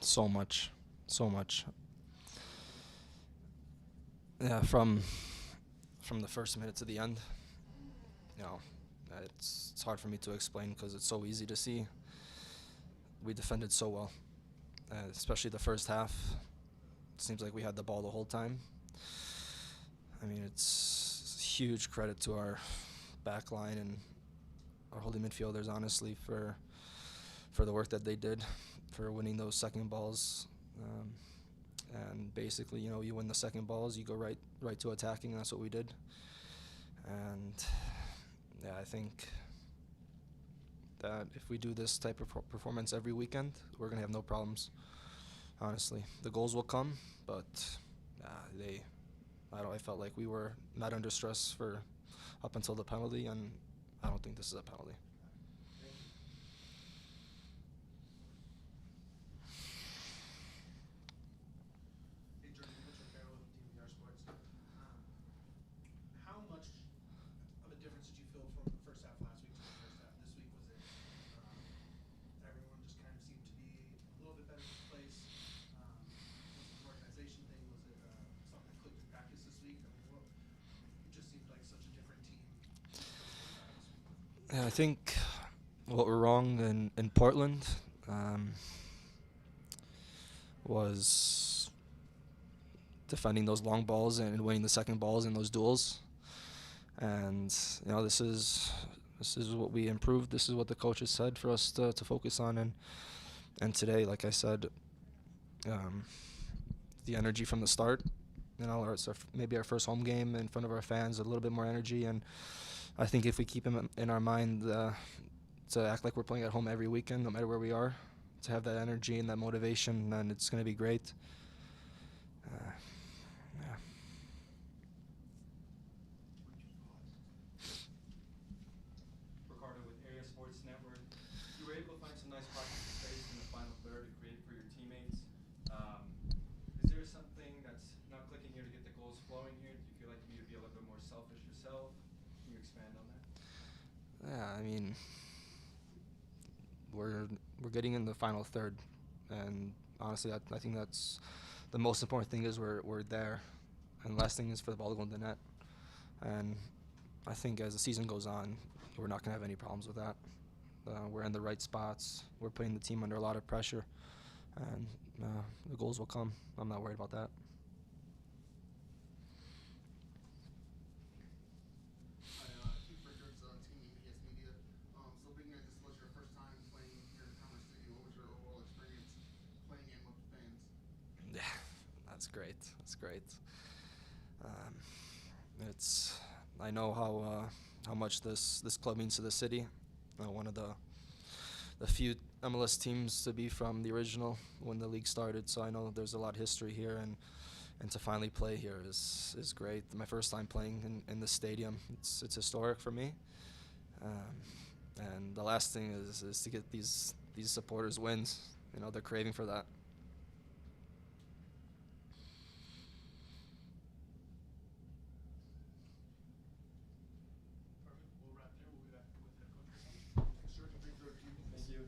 so much, so much. Yeah, from the first minute to the end, you know, it's hard for me to explain because it's so easy to see. We defended so well, especially the first half. It seems like we had the ball the whole time. I mean, it's huge credit to our back line and our holding midfielders, honestly, for the work that they did, for winning those second balls. And basically, you win the second balls, you go right to attacking, and that's what we did. And yeah, I think that if we do this type of performance every weekend, we're gonna have no problems. Honestly, the goals will come, but I felt like we were not under stress for up until the penalty, and I don't think this is a penalty. How much of a difference did you feel from the first half last week to the first half this week? Was it everyone just kind of seemed to be a little bit better place? Was it an organization thing? Was it something that clicked in practice this week? I mean, it just seemed like such a different team from the first half this week. Yeah, I think what were wrong in Portland was defending those long balls and winning the second balls in those duels. And this is what we improved. This is what the coaches said for us to focus on. And today, like I said, the energy from the start. It's maybe our first home game in front of our fans, a little bit more energy. And I think if we keep him in our mind to act like we're playing at home every weekend, no matter where we are, to have that energy and that motivation, then it's going to be great. Yeah. Ricardo with Area Sports Network. You were able to find some nice pockets of space in the final third to create for your teammates. Is there something that's not clicking here to get the goals flowing here? Do you feel like you need to be a little bit more selfish yourself? Can you expand on that? Yeah, I mean, we're getting in the final third, and honestly, I think that's the most important thing is we're there, and the last thing is for the ball to go in the net. And I think as the season goes on, we're not gonna have any problems with that. We're in the right spots. We're putting the team under a lot of pressure, and the goals will come. I'm not worried about that. Hi, Keith Richards, Team EBS Media. So being that this was your first time playing here in Commerce City, what was your overall experience playing in with the fans? Yeah, that's great. That's great. It's I know how much this club means to the city. One of the few MLS teams to be from the original when the league started. So I know there's a lot of history here, and to finally play here is great. My first time playing in the stadium. It's historic for me. And the last thing is to get these supporters wins. They're craving for that. Perfect. We'll wrap there. We'll be back with Coach Chris Armas. Thanks, George. Thanks, George. Thank you.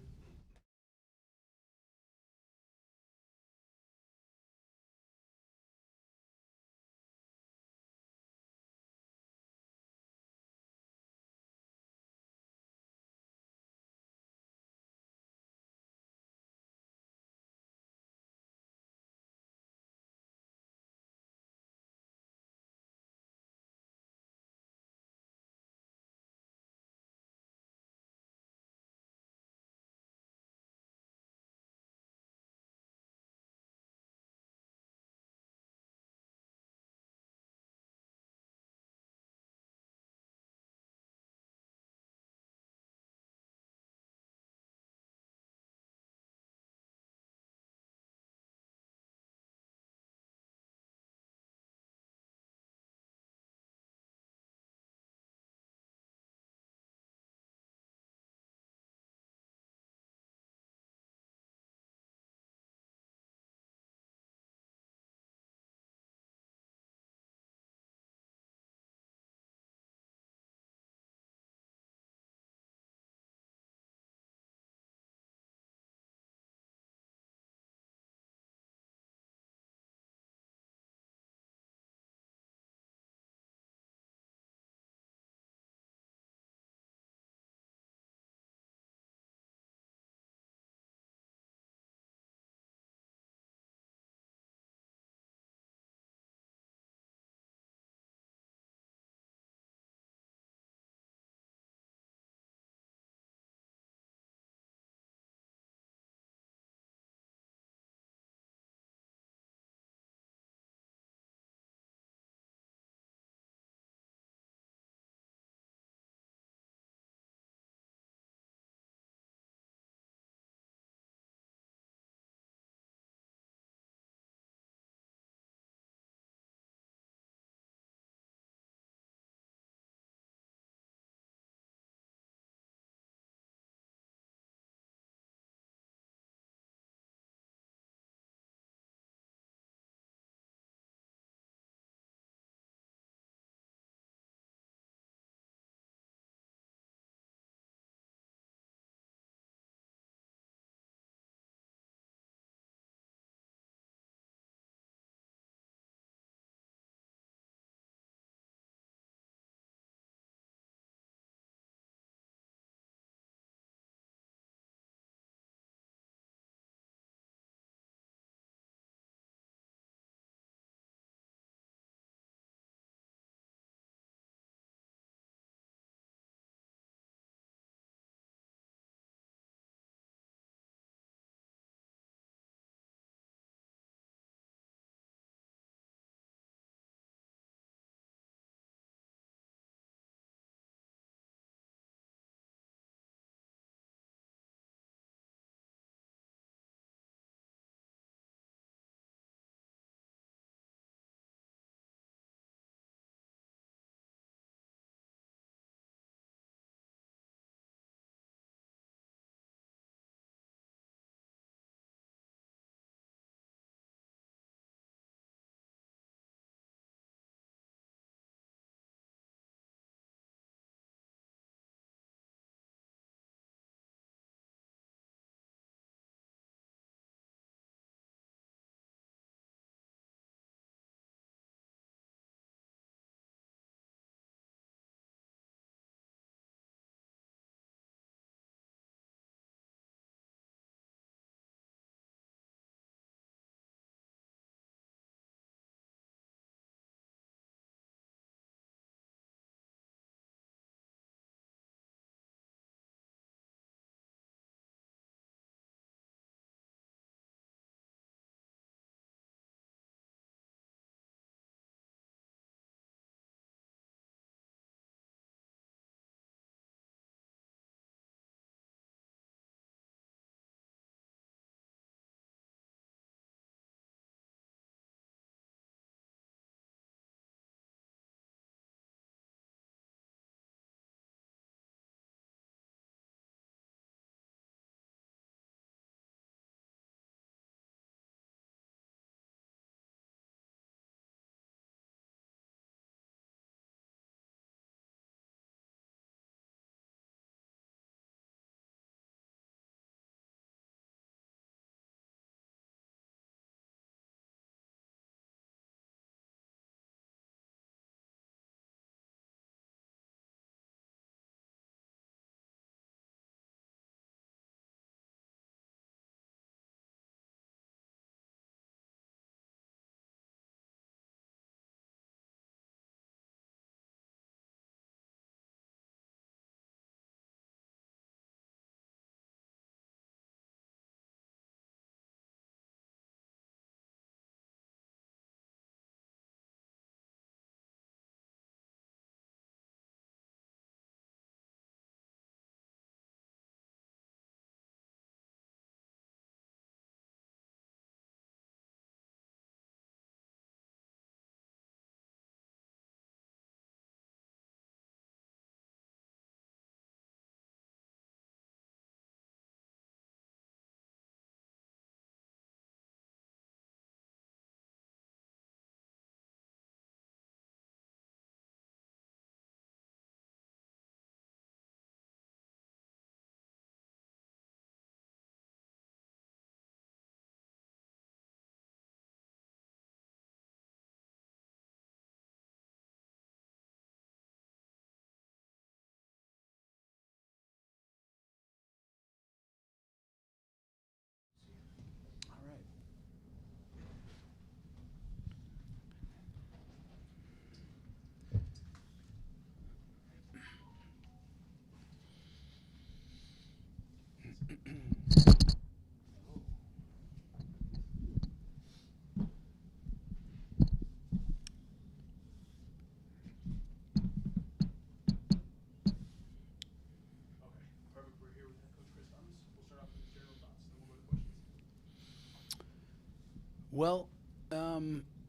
Well,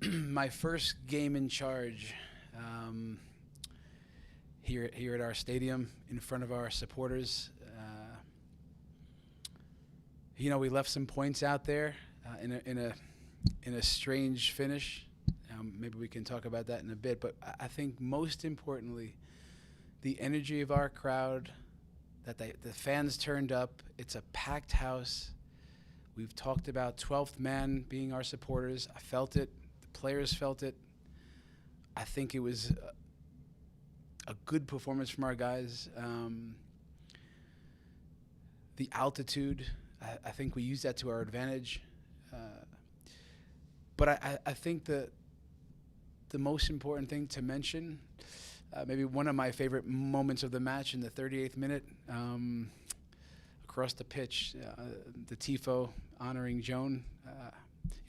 my first game in charge here at our stadium in front of our supporters. We left some points out there in a strange finish. Maybe we can talk about that in a bit. But I think most importantly, the energy of our crowd, that the fans turned up. It's a packed house. We've talked about 12th man being our supporters. I felt it. The players felt it. I think it was a good performance from our guys. The altitude, I think we used that to our advantage. But I think the most important thing to mention, maybe one of my favorite moments of the match in the 38th minute, across the pitch, the tifo honoring Joan.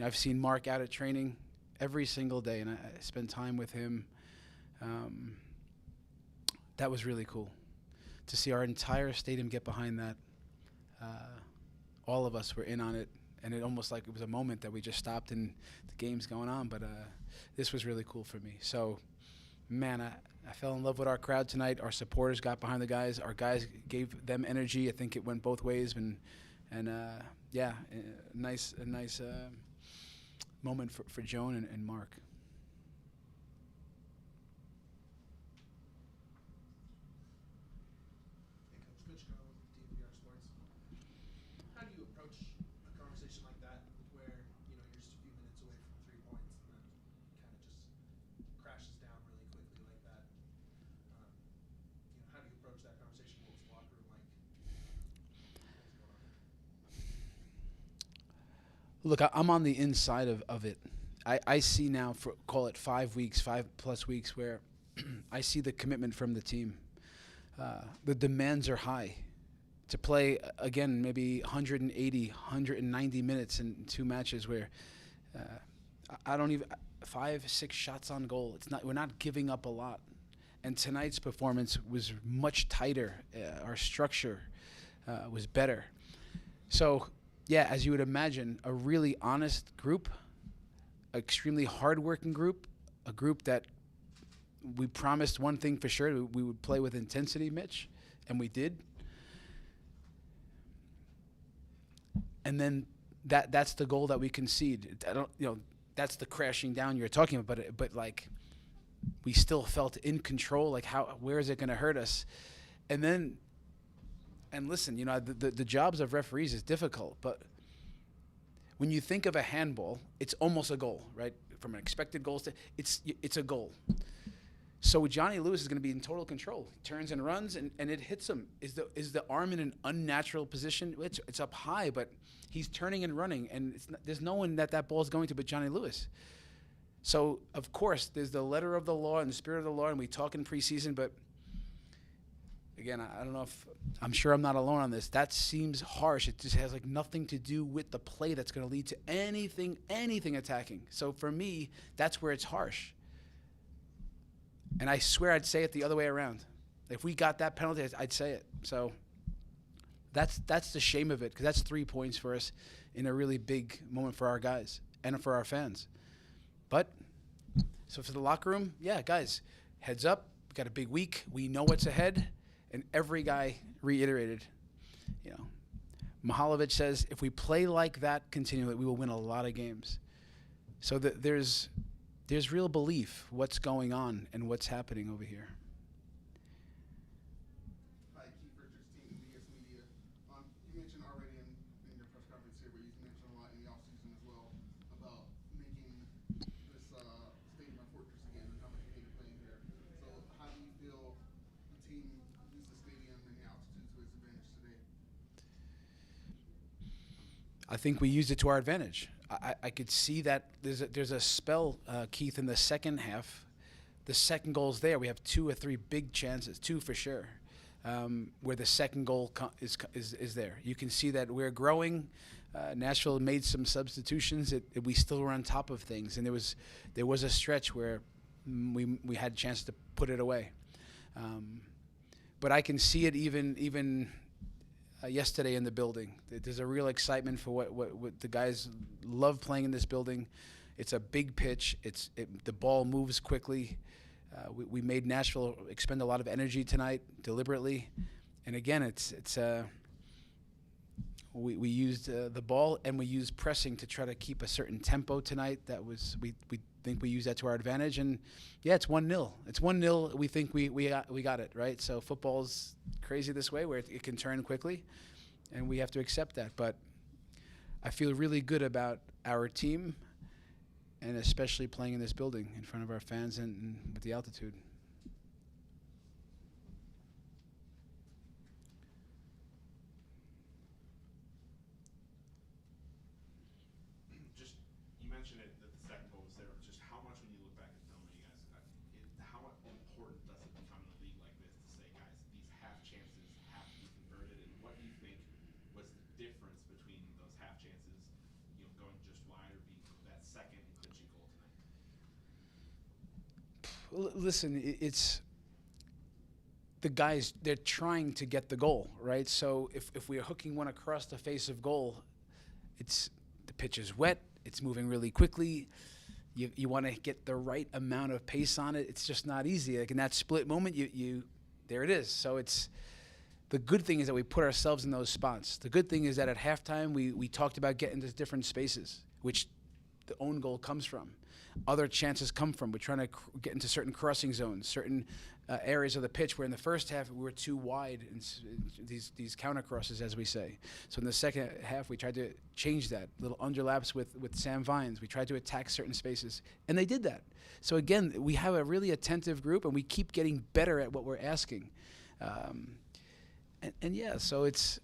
I've seen Mark out at training every single day, and I spend time with him. That was really cool to see our entire stadium get behind that. All of us were in on it, and it almost like it was a moment that we just stopped and the game's going on. But this was really cool for me. So, man, I fell in love with our crowd tonight. Our supporters got behind the guys. Our guys gave them energy. I think it went both ways, and a nice moment for Joan and Mark. Hey, Coach Coach with DVR Sports. How do you approach a conversation like that, where you're just a few minutes away from 3 points, and then kind of just crashes down really quickly like that? How do you approach that conversation? What was the locker room like? What was going on there? Look, I'm on the inside of it. I see now, for call it 5 weeks, 5+ weeks, where I see the commitment from the team. The demands are high. To play, again, maybe 180, 190 minutes in 2 matches where I don't even, 5-6 shots on goal. We're not giving up a lot. And tonight's performance was much tighter. Our structure was better. So, yeah, as you would imagine, a really honest group, extremely hardworking group, a group that we promised one thing for sure: we would play with intensity, Mitch, and we did. And then that's the goal that we concede. That's the crashing down you're talking about. But like, we still felt in control. Like, where is it going to hurt us? And listen, the jobs of referees is difficult, but when you think of a handball, it's almost a goal, right? From an expected goal, it's a goal. So Johnny Lewis is going to be in total control. He turns and runs, and it hits him. Is the arm in an unnatural position? It's up high, but he's turning and running, and there's no one that ball is going to but Johnny Lewis. So, of course, there's the letter of the law and the spirit of the law, and we talk in preseason, but again, I don't know if, I'm sure I'm not alone on this. That seems harsh. It just has like nothing to do with the play that's going to lead to anything attacking. So for me, that's where it's harsh. And I swear I'd say it the other way around. If we got that penalty, I'd say it. So that's the shame of it, because that's 3 points for us in a really big moment for our guys and for our fans. But, so for the locker room, yeah, guys, heads up. We got a big week. We know what's ahead. And every guy reiterated, Mihalovic says, if we play like that continually, we will win a lot of games. So there's real belief what's going on and what's happening over here. Hi, Keith Richards, Team BS Media. You mentioned already in your press conference here, but you mentioned a lot in the offseason as well about making this stadium a fortress again and how much you hated playing here. So how do you feel the team used the stadium and the altitude to its advantage today? I think we used it to our advantage. I could see that there's a spell, Keith, in the second half. The second goal's there. We have 2 or 3 big chances, 2 for sure, where the second goal is there. You can see that we're growing. Nashville made some substitutions. We still were on top of things, and there was a stretch where we had a chance to put it away. But I can see it even yesterday in the building. There's a real excitement for what the guys love playing in this building. It's a big pitch. The ball moves quickly. We made Nashville expend a lot of energy tonight deliberately, and again, we used the ball and we used pressing to try to keep a certain tempo tonight. We think we used that to our advantage, and yeah, it's 1-0. It's 1-0. We think we got it right. So football's crazy this way, where it can turn quickly, and we have to accept that. But I feel really good about our team, and especially playing in this building in front of our fans and with the altitude. Just, you mentioned it that the second goal was there. Just how much, when you look back at film, you guys, how important does it become in a league like this to say, guys, these half chances have to be converted? And what do you think was the difference between those half chances, going just wide or being that second clinching goal tonight? Listen, it's the guys, they're trying to get the goal, right? So if we're hooking one across the face of goal, the pitch is wet, it's moving really quickly. You want to get the right amount of pace on it. It's just not easy. Like in that split moment, there it is. So the good thing is that we put ourselves in those spots. The good thing is that at halftime, we talked about getting to different spaces, which the own goal comes from. Other chances come from. We're trying to get into certain crossing zones, certain areas of the pitch where in the first half we were too wide in these counter crosses, as we say. So in the second half, we tried to change that. Little underlaps with Sam Vines. We tried to attack certain spaces, and they did that. So again, we have a really attentive group, and we keep getting better at what we're asking. And yeah, so it's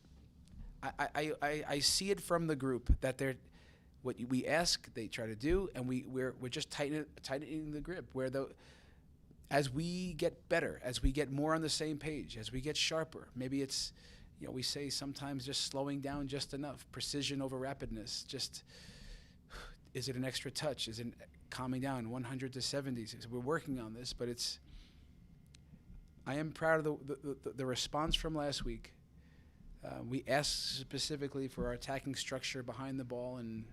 I see it from the group that they're. What we ask, they try to do, and we're just tightening the grip. As we get better, as we get more on the same page, as we get sharper, maybe it's, we say sometimes just slowing down just enough, precision over rapidness. Just, is it an extra touch? Is it calming down 100 to 70? So we're working on this, but I am proud of the response from last week. We asked specifically for our attacking structure behind the ball, and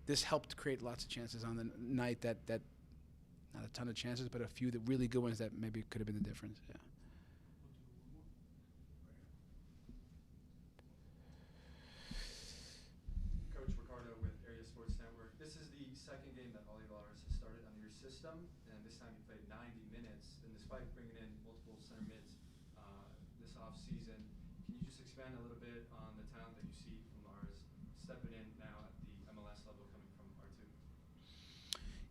this helped create lots of chances on the night that not a ton of chances, but a few that really good ones that maybe could have been the difference. Yeah. Coach Ricardo with Area Sports Network. This is the second game that Olivares has started under your system, and this time he played 90 minutes. And despite bringing in multiple center mids this offseason, can you just expand a little bit on the talent that you see from Lars stepping in now at the MLS level coming from R2?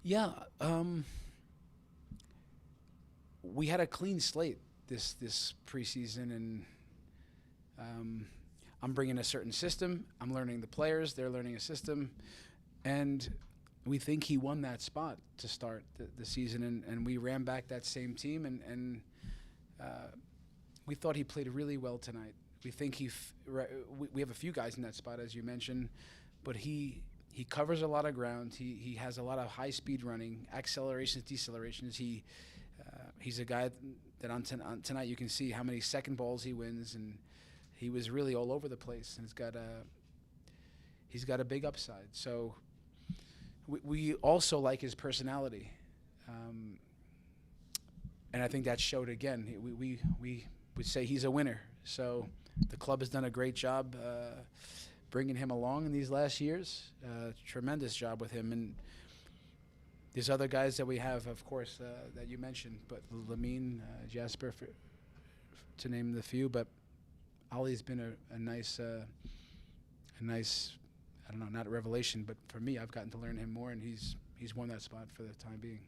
Yeah. We had a clean slate this preseason, and I'm bringing a certain system. I'm learning the players. They're learning a system. And we think he won that spot to start the season, and we ran back that same team, and we thought he played really well tonight. We think we have a few guys in that spot, as you mentioned, but he covers a lot of ground. He has a lot of high-speed running, accelerations, decelerations. He's a guy that on tonight you can see how many second balls he wins, and he was really all over the place, and he's got a big upside. So we also like his personality, and I think that showed again. We would say he's a winner. So the club has done a great job bringing him along in these last years. Tremendous job with him. And there's other guys that we have, of course, that you mentioned, but Lamine, Jasper, to name the few. But Ollie's been a nice, I don't know, not a revelation, but for me, I've gotten to learn him more, and he's won that spot for the time being.